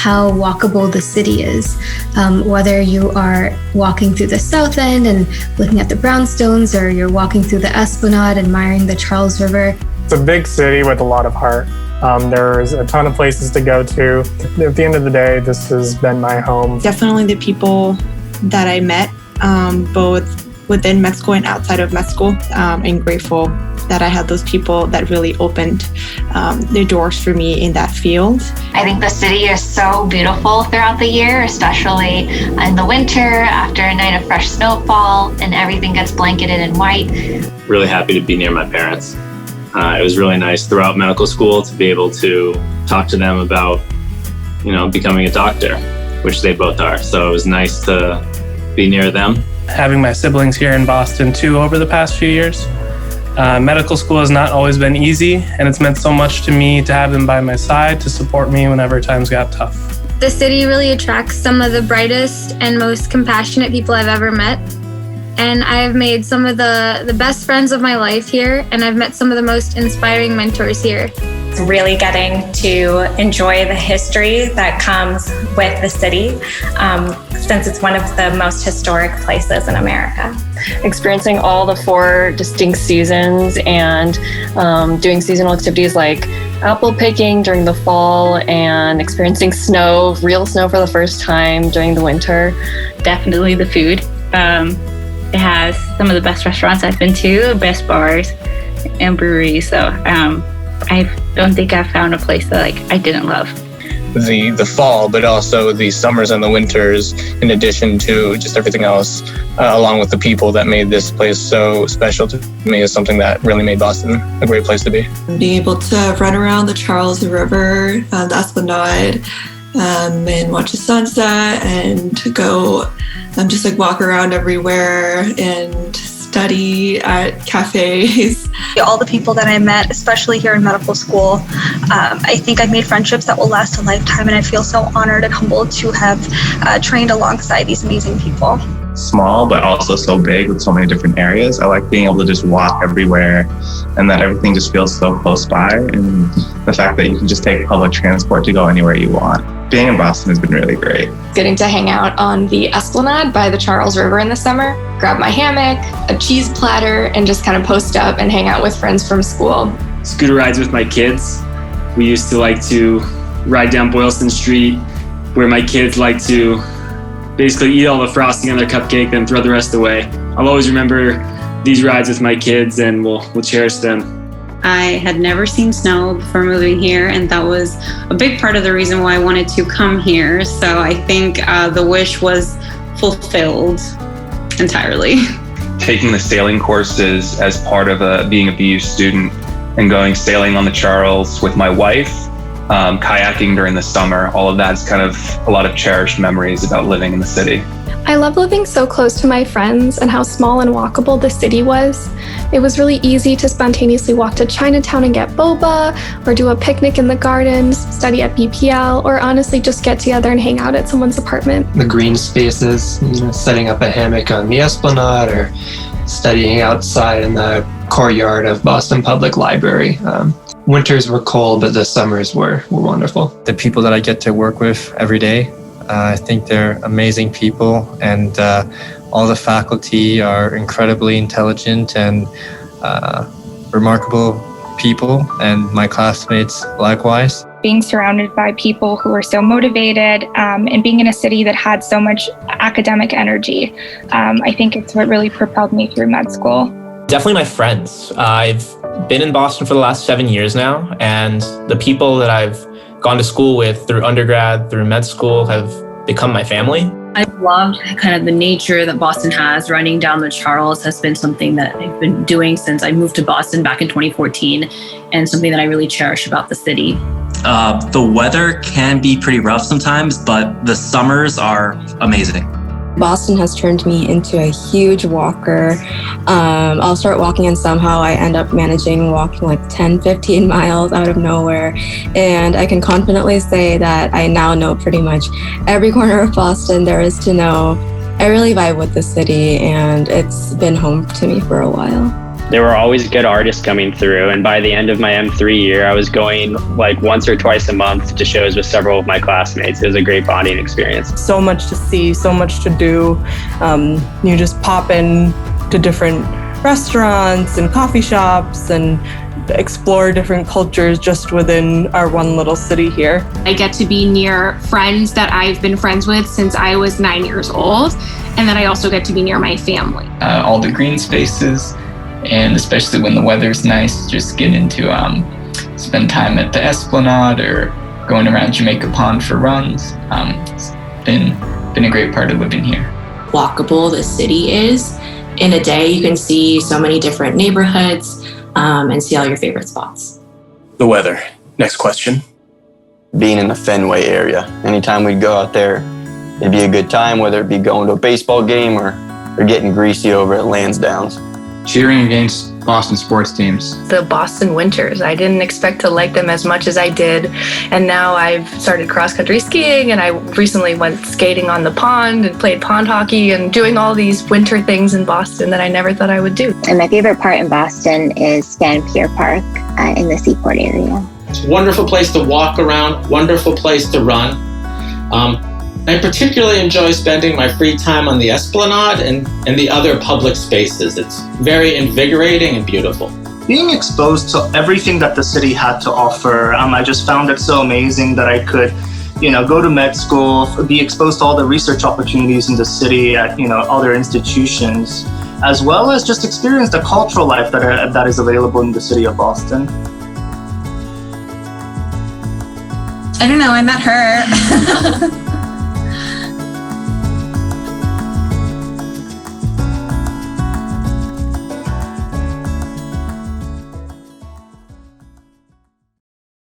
how walkable the city is. Whether you are walking through the South End and looking at the brownstones, or you're walking through the Esplanade admiring the Charles River. It's a big city with a lot of heart. There's a ton of places to go to. At the end of the day, this has been my home. Definitely the people that I met, both within med school and outside of med school. I'm grateful that I had those people that really opened their doors for me in that field. I think the city is so beautiful throughout the year, especially in the winter after a night of fresh snowfall and everything gets blanketed in white. Really happy to be near my parents. It was really nice throughout medical school to be able to talk to them about, becoming a doctor, which they both are. So it was nice to be near them. Having my siblings here in Boston too over the past few years. Medical school has not always been easy, and it's meant so much to me to have them by my side to support me whenever times got tough. The city really attracts some of the brightest and most compassionate people I've ever met. And I've made some of the best friends of my life here, and I've met some of the most inspiring mentors here. Really getting to enjoy the history that comes with the city, since it's one of the most historic places in America. Experiencing all the 4 distinct seasons and doing seasonal activities like apple picking during the fall and experiencing snow, real snow for the first time during the winter. Definitely the food. It has some of the best restaurants I've been to, best bars and breweries. So I don't think I've found a place that I didn't love. The fall, but also the summers and the winters, in addition to just everything else, along with the people that made this place so special to me, is something that really made Boston a great place to be. Being able to run around the Charles River, the Esplanade, and watch the sunset, and to go just walk around everywhere and study at cafes. All the people that I met, especially here in medical school, I think I've made friendships that will last a lifetime, and I feel so honored and humbled to have trained alongside these amazing people. Small, but also so big with so many different areas. I like being able to just walk everywhere and that everything just feels so close by, and the fact that you can just take public transport to go anywhere you want. Being in Boston has been really great. Getting to hang out on the Esplanade by the Charles River in the summer, grab my hammock, a cheese platter, and just kind of post up and hang out with friends from school. Scooter rides with my kids. We used to like to ride down Boylston Street, where my kids like to basically eat all the frosting on their cupcake, then throw the rest away. I'll always remember these rides with my kids, and we'll cherish them. I had never seen snow before moving here, and that was a big part of the reason why I wanted to come here. So I think the wish was fulfilled entirely. Taking the sailing courses as part of being a BU student and going sailing on the Charles with my wife, kayaking during the summer, all of that's kind of a lot of cherished memories about living in the city. I love living so close to my friends and how small and walkable the city was. It was really easy to spontaneously walk to Chinatown and get boba, or do a picnic in the gardens, study at BPL, or honestly just get together and hang out at someone's apartment. The green spaces, setting up a hammock on the Esplanade or studying outside in the courtyard of Boston Public Library. Winters were cold, but the summers were wonderful. The people that I get to work with every day, I think they're amazing people, and all the faculty are incredibly intelligent and remarkable people, and my classmates likewise. Being surrounded by people who are so motivated and being in a city that had so much academic energy, I think it's what really propelled me through med school. Definitely my friends. I've been in Boston for the last 7 years now, and the people that I've gone to school with through undergrad, through med school, have become my family. I've loved kind of the nature that Boston has. Running down the Charles has been something that I've been doing since I moved to Boston back in 2014, and something that I really cherish about the city. The weather can be pretty rough sometimes, but the summers are amazing. Boston has turned me into a huge walker. I'll start walking and somehow I end up managing walking like 10, 15 miles out of nowhere. And I can confidently say that I now know pretty much every corner of Boston there is to know. I really vibe with the city, and it's been home to me for a while. There were always good artists coming through, and by the end of my M3 year, I was going like once or twice a month to shows with several of my classmates. It was a great bonding experience. So much to see, so much to do. You just pop in to different restaurants and coffee shops and explore different cultures just within our one little city here. I get to be near friends that I've been friends with since I was 9 years old, and then I also get to be near my family. All the green spaces, and especially when the weather's nice, just getting to spend time at the Esplanade or going around Jamaica Pond for runs. It's been a great part of living here. Walkable the city is. In a day, you can see so many different neighborhoods and see all your favorite spots. The weather. Next question. Being in the Fenway area, anytime we'd go out there, it'd be a good time, whether it be going to a baseball game or getting greasy over at Lansdowne's. Cheering against Boston sports teams. The Boston winters. I didn't expect to like them as much as I did. And now I've started cross-country skiing, and I recently went skating on the pond and played pond hockey and doing all these winter things in Boston that I never thought I would do. And my favorite part in Boston is Fan Pier Park in the Seaport area. It's a wonderful place to walk around, wonderful place to run. I particularly enjoy spending my free time on the Esplanade and the other public spaces. It's very invigorating and beautiful. Being exposed to everything that the city had to offer, I just found it so amazing that I could, go to med school, be exposed to all the research opportunities in the city at, other institutions, as well as just experience the cultural life that is available in the city of Boston. I don't know, I met her.